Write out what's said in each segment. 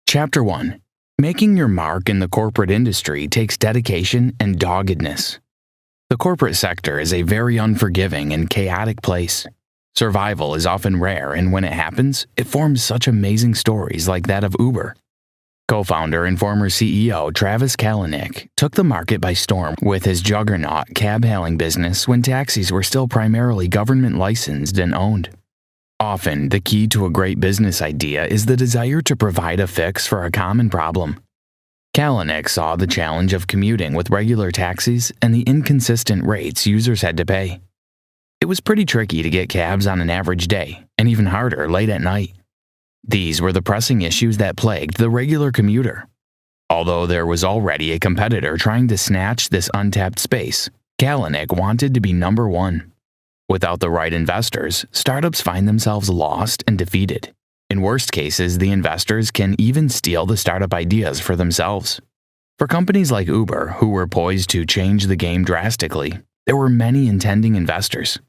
Chapter 1. Making your mark in the corporate industry takes dedication and doggedness. The corporate sector is a very unforgiving and chaotic place. Survival is often rare, and when it happens, it forms such amazing stories like that of Uber. Co-founder and former CEO Travis Kalanick took the market by storm with his juggernaut cab-hailing business when taxis were still primarily government licensed and owned. Often, the key to a great business idea is the desire to provide a fix for a common problem. Kalanick saw the challenge of commuting with regular taxis and the inconsistent rates users had to pay. It was pretty tricky to get cabs on an average day, and even harder late at night. These were the pressing issues that plagued the regular commuter. Although there was already a competitor trying to snatch this untapped space, Kalanick wanted to be number one. Without the right investors, startups find themselves lost and defeated. In worst cases, the investors can even steal the startup ideas for themselves. For companies like Uber, who were poised to change the game drastically, there were many intending investors.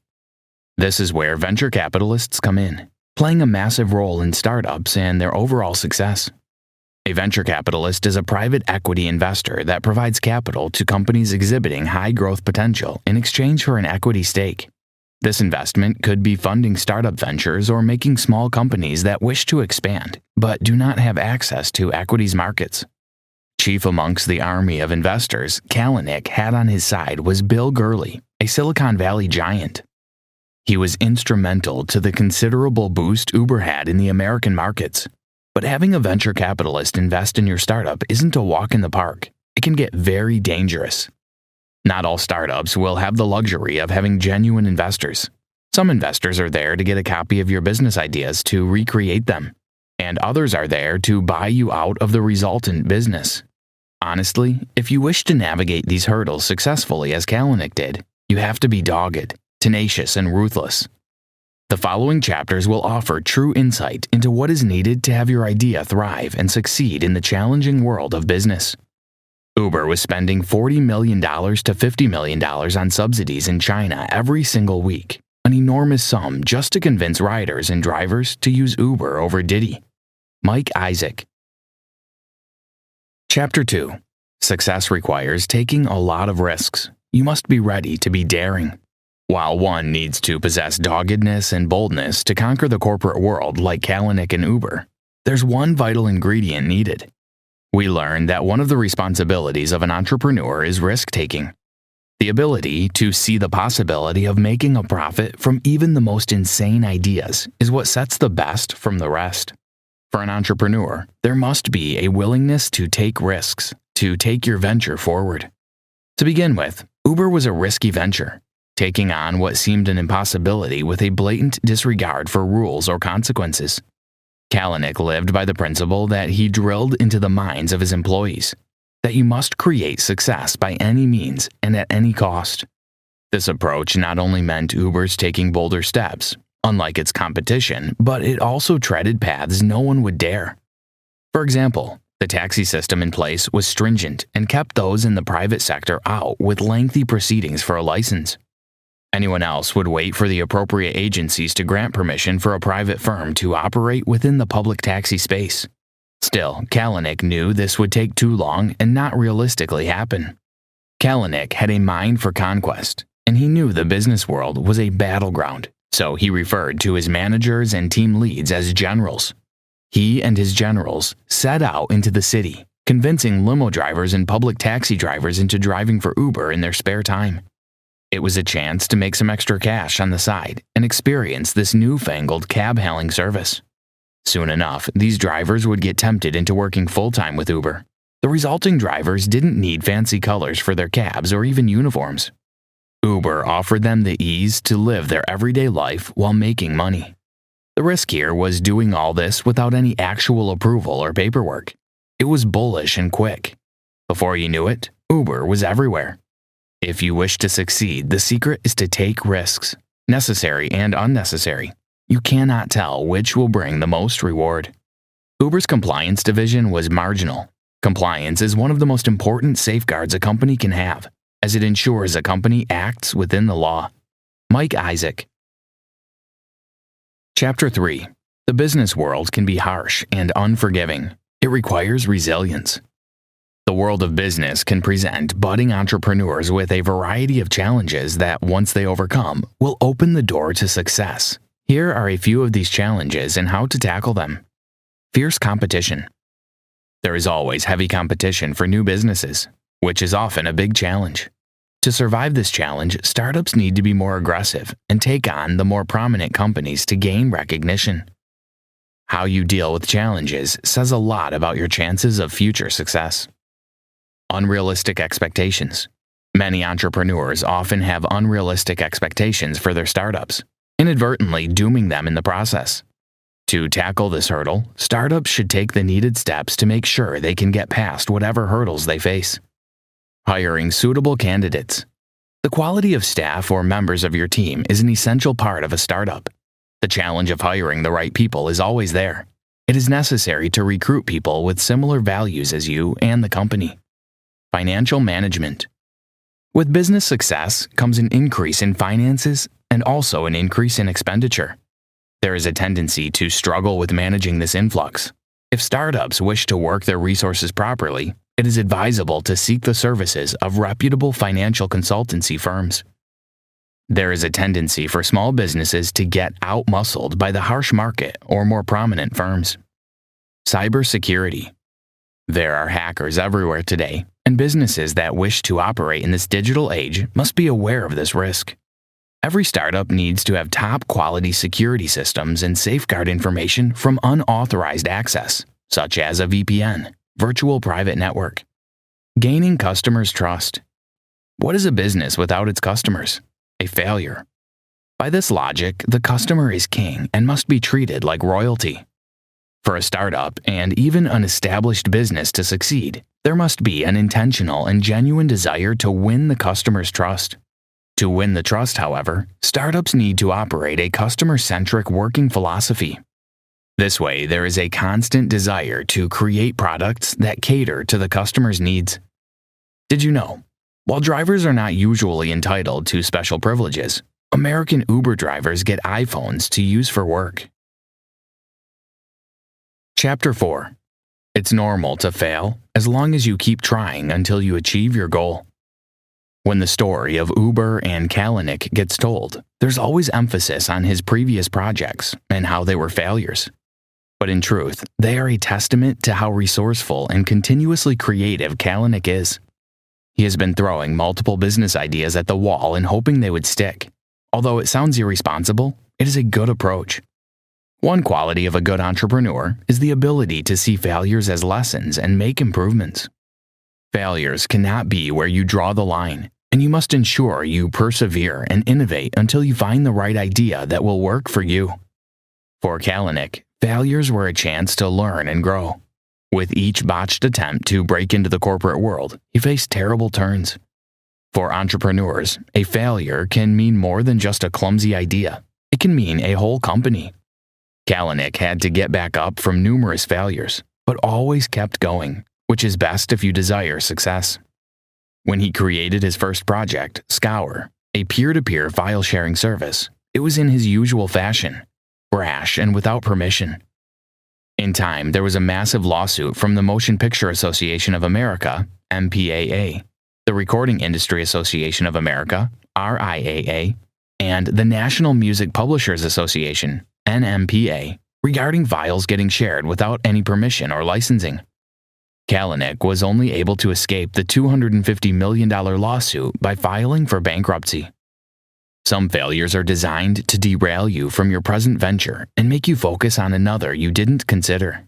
This is where venture capitalists come in, playing a massive role in startups and their overall success. A venture capitalist is a private equity investor that provides capital to companies exhibiting high growth potential in exchange for an equity stake. This investment could be funding startup ventures or making small companies that wish to expand but do not have access to equities markets. Chief amongst the army of investors Kalanick had on his side was Bill Gurley, a Silicon Valley giant. He was instrumental to the considerable boost Uber had in the American markets. But having a venture capitalist invest in your startup isn't a walk in the park. It can get very dangerous. Not all startups will have the luxury of having genuine investors. Some investors are there to get a copy of your business ideas to recreate them, and others are there to buy you out of the resultant business. Honestly, if you wish to navigate these hurdles successfully as Kalanick did, you have to be dogged, tenacious, and ruthless. The following chapters will offer true insight into what is needed to have your idea thrive and succeed in the challenging world of business. Uber was spending $40 million to $50 million on subsidies in China every single week, an enormous sum just to convince riders and drivers to use Uber over Didi. Mike Isaac. Chapter 2. Success requires taking a lot of risks. You must be ready to be daring. While one needs to possess doggedness and boldness to conquer the corporate world like Kalanick and Uber, there's one vital ingredient needed. We learned that one of the responsibilities of an entrepreneur is risk-taking. The ability to see the possibility of making a profit from even the most insane ideas is what sets the best from the rest. For an entrepreneur, there must be a willingness to take risks, to take your venture forward. To begin with, Uber was a risky venture, taking on what seemed an impossibility with a blatant disregard for rules or consequences. Kalanick lived by the principle that he drilled into the minds of his employees, that you must create success by any means and at any cost. This approach not only meant Uber's taking bolder steps, unlike its competition, but it also treaded paths no one would dare. For example, the taxi system in place was stringent and kept those in the private sector out with lengthy proceedings for a license. Anyone else would wait for the appropriate agencies to grant permission for a private firm to operate within the public taxi space. Still, Kalanick knew this would take too long and not realistically happen. Kalanick had a mind for conquest, and he knew the business world was a battleground, so he referred to his managers and team leads as generals. He and his generals set out into the city, convincing limo drivers and public taxi drivers into driving for Uber in their spare time. It was a chance to make some extra cash on the side and experience this newfangled cab-hailing service. Soon enough, these drivers would get tempted into working full-time with Uber. The resulting drivers didn't need fancy colors for their cabs or even uniforms. Uber offered them the ease to live their everyday life while making money. The risk here was doing all this without any actual approval or paperwork. It was bullish and quick. Before you knew it, Uber was everywhere. If you wish to succeed, the secret is to take risks, necessary and unnecessary. You cannot tell which will bring the most reward. Uber's compliance division was marginal. Compliance is one of the most important safeguards a company can have, as it ensures a company acts within the law. Mike Isaac. Chapter 3. The business world can be harsh and unforgiving. It requires resilience. The world of business can present budding entrepreneurs with a variety of challenges that, once they overcome, will open the door to success. Here are a few of these challenges and how to tackle them. Fierce competition. There is always heavy competition for new businesses, which is often a big challenge. To survive this challenge, startups need to be more aggressive and take on the more prominent companies to gain recognition. How you deal with challenges says a lot about your chances of future success. Unrealistic expectations. Many entrepreneurs often have unrealistic expectations for their startups, inadvertently dooming them in the process. To tackle this hurdle, startups should take the needed steps to make sure they can get past whatever hurdles they face. Hiring suitable candidates. The quality of staff or members of your team is an essential part of a startup. The challenge of hiring the right people is always there. It is necessary to recruit people with similar values as you and the company. Financial management. With business success comes an increase in finances and also an increase in expenditure. There is a tendency to struggle with managing this influx. If startups wish to work their resources properly, it is advisable to seek the services of reputable financial consultancy firms. There is a tendency for small businesses to get out-muscled by the harsh market or more prominent firms. Cybersecurity. There are hackers everywhere today, and businesses that wish to operate in this digital age must be aware of this risk. Every startup needs to have top-quality security systems and safeguard information from unauthorized access, such as a VPN, virtual private network. Gaining customers' trust. What is a business without its customers? A failure. By this logic, the customer is king and must be treated like royalty. For a startup and even an established business to succeed, there must be an intentional and genuine desire to win the customer's trust. To win the trust, however, startups need to operate a customer-centric working philosophy. This way, there is a constant desire to create products that cater to the customer's needs. Did you know? While drivers are not usually entitled to special privileges, American Uber drivers get iPhones to use for work. Chapter 4. It's normal to fail as long as you keep trying until you achieve your goal. When the story of Uber and Kalanick gets told, there's always emphasis on his previous projects and how they were failures. But in truth, they are a testament to how resourceful and continuously creative Kalanick is. He has been throwing multiple business ideas at the wall and hoping they would stick. Although it sounds irresponsible, it is a good approach. One quality of a good entrepreneur is the ability to see failures as lessons and make improvements. Failures cannot be where you draw the line, and you must ensure you persevere and innovate until you find the right idea that will work for you. For Kalanick, failures were a chance to learn and grow. With each botched attempt to break into the corporate world, he faced terrible turns. For entrepreneurs, a failure can mean more than just a clumsy idea. It can mean a whole company. Kalanick had to get back up from numerous failures, but always kept going, which is best if you desire success. When he created his first project, Scour, a peer-to-peer file-sharing service, it was in his usual fashion, brash and without permission. In time, there was a massive lawsuit from the Motion Picture Association of America, MPAA, the Recording Industry Association of America, RIAA, and the National Music Publishers Association, NMPA, regarding files getting shared without any permission or licensing. Kalanick was only able to escape the $250 million lawsuit by filing for bankruptcy. Some failures are designed to derail you from your present venture and make you focus on another you didn't consider.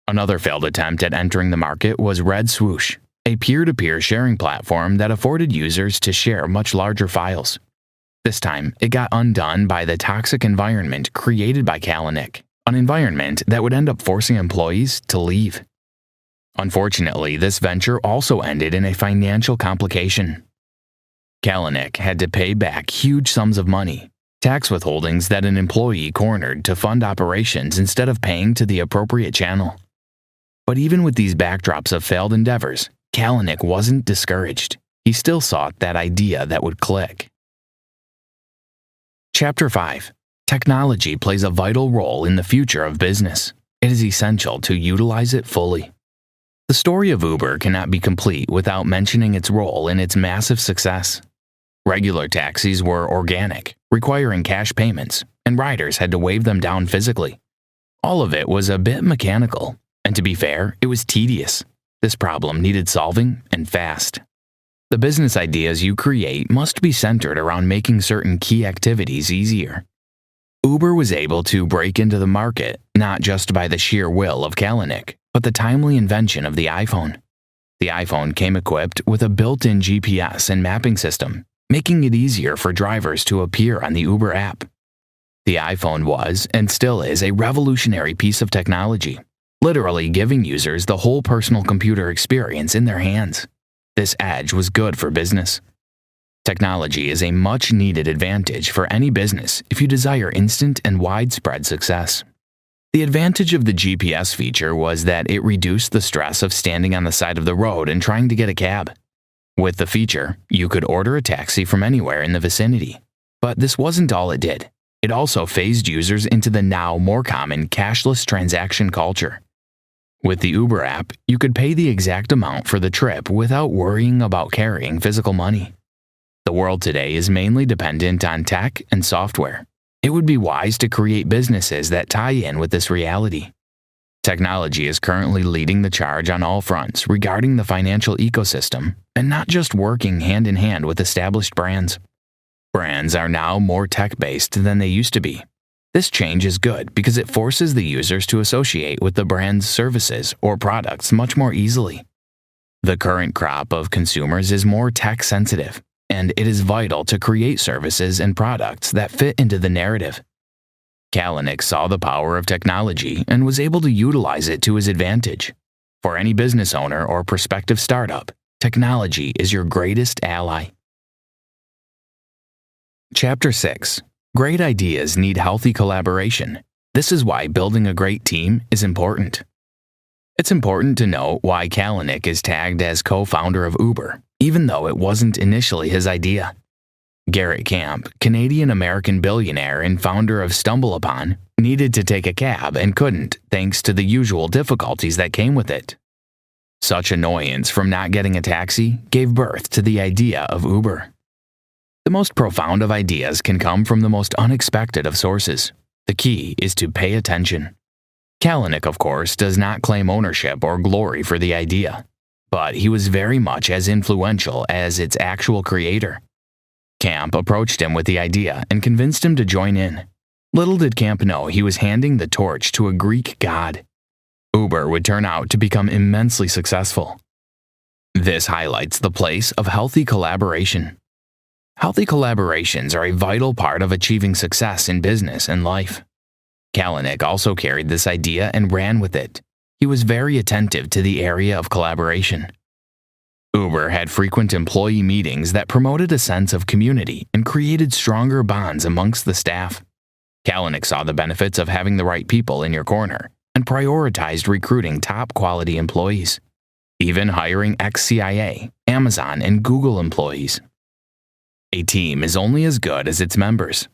Another failed attempt at entering the market was Red Swoosh, a peer-to-peer sharing platform that afforded users to share much larger files. This time, it got undone by the toxic environment created by Kalanick, an environment that would end up forcing employees to leave. Unfortunately, this venture also ended in a financial complication. Kalanick had to pay back huge sums of money, tax withholdings that an employee cornered to fund operations instead of paying to the appropriate channel. But even with these backdrops of failed endeavors, Kalanick wasn't discouraged. He still sought that idea that would click. Chapter 5. Technology plays a vital role in the future of business. it is essential to utilize it fully. The story of Uber cannot be complete without mentioning its role in its massive success. Regular taxis were organic, requiring cash payments, and riders had to wave them down physically. All of it was a bit mechanical, and to be fair, it was tedious. This problem needed solving, and fast. The business ideas you create must be centered around making certain key activities easier. Uber was able to break into the market not just by the sheer will of Kalanick, but the timely invention of the iPhone. The iPhone came equipped with a built-in GPS and mapping system, making it easier for drivers to appear on the Uber app. The iPhone was, and still is, a revolutionary piece of technology, literally giving users the whole personal computer experience in their hands. This edge was good for business. Technology is a much-needed advantage for any business if you desire instant and widespread success. The advantage of the GPS feature was that it reduced the stress of standing on the side of the road and trying to get a cab. With the feature, you could order a taxi from anywhere in the vicinity. But this wasn't all it did. It also phased users into the now more common cashless transaction culture. With the Uber app, you could pay the exact amount for the trip without worrying about carrying physical money. The world today is mainly dependent on tech and software. It would be wise to create businesses that tie in with this reality. Technology is currently leading the charge on all fronts regarding the financial ecosystem, and not just working hand in hand with established brands. Brands are now more tech-based than they used to be. This change is good because it forces the users to associate with the brand's services or products much more easily. The current crop of consumers is more tech-sensitive, and it is vital to create services and products that fit into the narrative. Kalanick saw the power of technology and was able to utilize it to his advantage. For any business owner or prospective startup, technology is your greatest ally. Chapter 6. Great ideas need healthy collaboration. This is why building a great team is important. It's important to note why Kalanick is tagged as co-founder of Uber, even though it wasn't initially his idea. Garrett Camp, Canadian-American billionaire and founder of StumbleUpon, needed to take a cab and couldn't thanks to the usual difficulties that came with it. Such annoyance from not getting a taxi gave birth to the idea of Uber. The most profound of ideas can come from the most unexpected of sources. The key is to pay attention. Kalanick, of course, does not claim ownership or glory for the idea, but he was very much as influential as its actual creator. Camp approached him with the idea and convinced him to join in. Little did Camp know he was handing the torch to a Greek god. Uber would turn out to become immensely successful. This highlights the place of healthy collaboration. Healthy collaborations are a vital part of achieving success in business and life. Kalanick also carried this idea and ran with it. He was very attentive to the area of collaboration. Uber had frequent employee meetings that promoted a sense of community and created stronger bonds amongst the staff. Kalanick saw the benefits of having the right people in your corner and prioritized recruiting top-quality employees, even hiring ex-CIA, Amazon, and Google employees. A team is only as good as its members.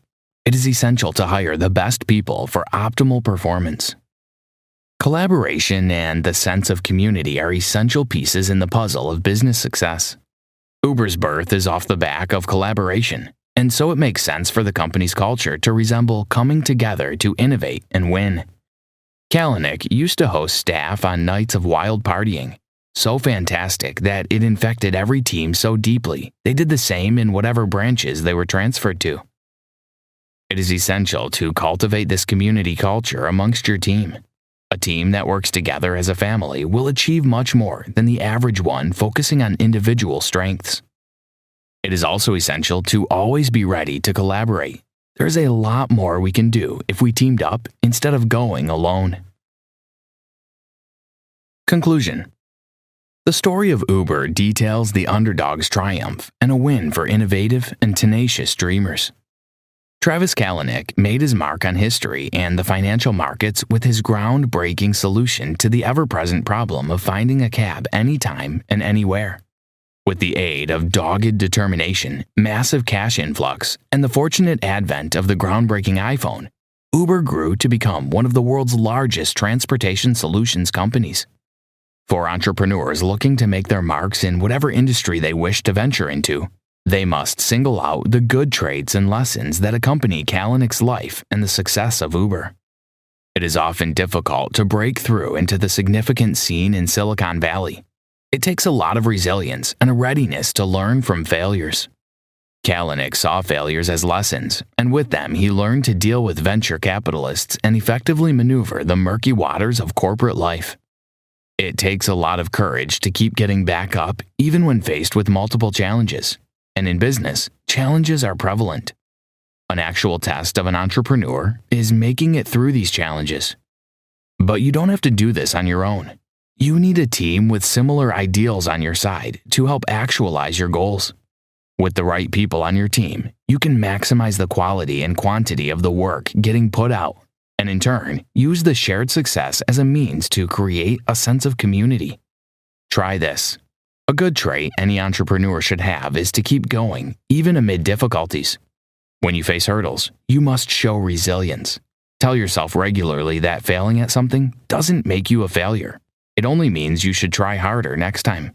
It is essential to hire the best people for optimal performance. Collaboration and the sense of community are essential pieces in the puzzle of business success. Uber's birth is off the back of collaboration, and so it makes sense for the company's culture to resemble coming together to innovate and win. Kalanick used to host staff on nights of wild partying, so fantastic that it infected every team so deeply they did the same in whatever branches they were transferred to. It is essential to cultivate this community culture amongst your team. A team that works together as a family will achieve much more than the average one focusing on individual strengths. It is also essential to always be ready to collaborate. There's a lot more we can do if we teamed up instead of going alone. Conclusion. The story of Uber details the underdog's triumph and a win for innovative and tenacious dreamers. Travis Kalanick made his mark on history and the financial markets with his groundbreaking solution to the ever-present problem of finding a cab anytime and anywhere. With the aid of dogged determination, massive cash influx, and the fortunate advent of the groundbreaking iPhone, Uber grew to become one of the world's largest transportation solutions companies. For entrepreneurs looking to make their marks in whatever industry they wish to venture into, they must single out the good traits and lessons that accompany Kalanick's life and the success of Uber. It is often difficult to break through into the significant scene in Silicon Valley. It takes a lot of resilience and a readiness to learn from failures. Kalanick saw failures as lessons, and with them he learned to deal with venture capitalists and effectively maneuver the murky waters of corporate life. It takes a lot of courage to keep getting back up even when faced with multiple challenges, and in business, challenges are prevalent. An actual test of an entrepreneur is making it through these challenges. But you don't have to do this on your own. You need a team with similar ideals on your side to help actualize your goals. With the right people on your team, you can maximize the quality and quantity of the work getting put out, and in turn, use the shared success as a means to create a sense of community. Try this. A good trait any entrepreneur should have is to keep going, even amid difficulties. When you face hurdles, you must show resilience. Tell yourself regularly that failing at something doesn't make you a failure. It only means you should try harder next time.